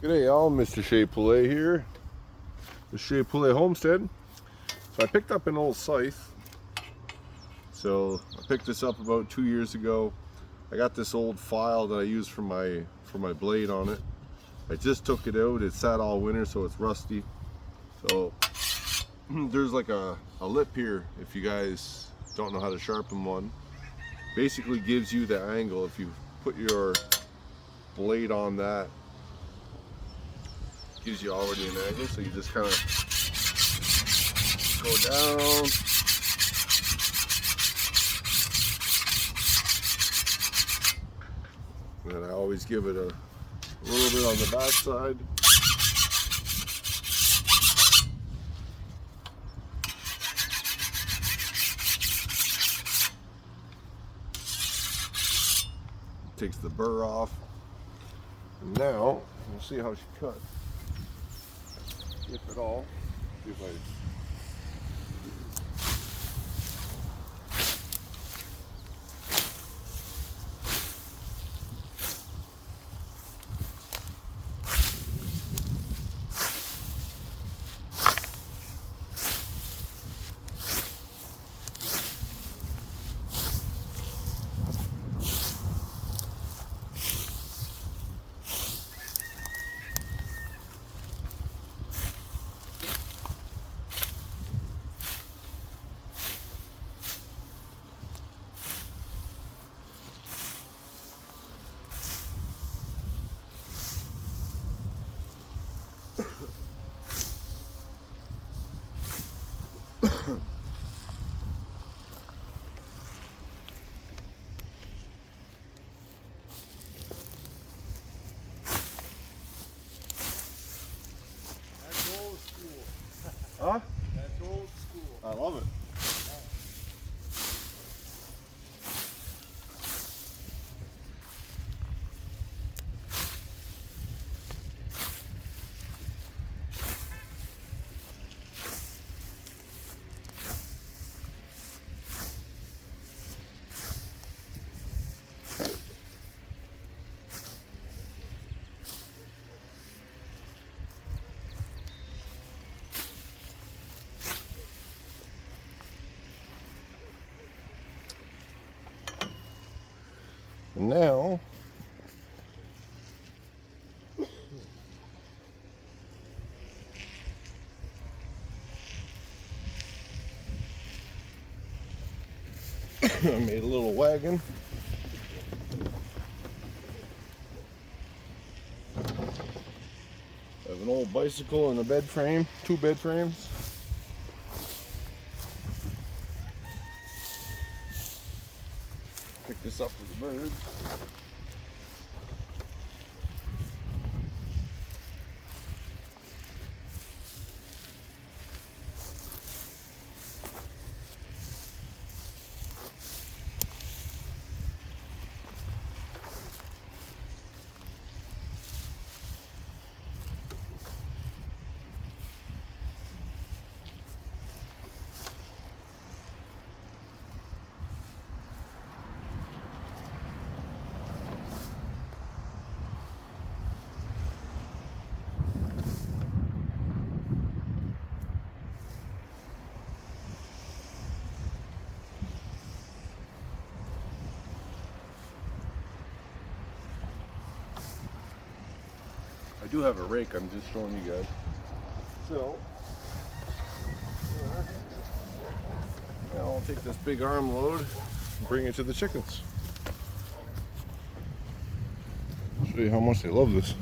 G'day y'all, Mr. Shea Poulet here, the Shea Poulet Homestead. So I picked up an old scythe. So I picked this up about 2 years ago. I got this old file that I use for my blade on it. I just took it out. It sat all winter, so it's rusty. So there's like a lip here, if you guys don't know how to sharpen one. Basically gives you the angle. If you put your blade on that, gives you already an angle, so you just kind of go down. And I always give it a little bit on the back side. Takes the burr off. And now we'll see how she cuts. If at all. See if I Huh? That's old school. I love it. Now I made a little wagon. I have an old bicycle and a bed frame, 2 bed frames. Pick this up for the birds. I do have a rake, I'm just showing you guys. So, now I'll take this big arm load and bring it to the chickens. I'll show you how much they love this.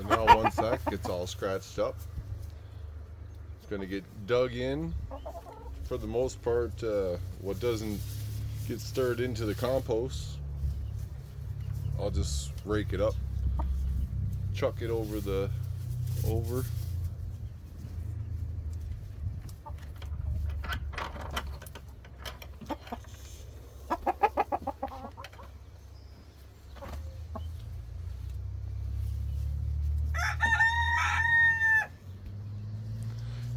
Now once that gets all scratched up, it's going to get dug in. For the most part, what doesn't get stirred into the compost, I'll just rake it up, chuck it over the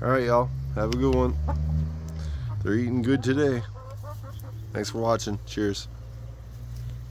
All right, y'all. Have a good one. They're eating good today. Thanks for watching. Cheers.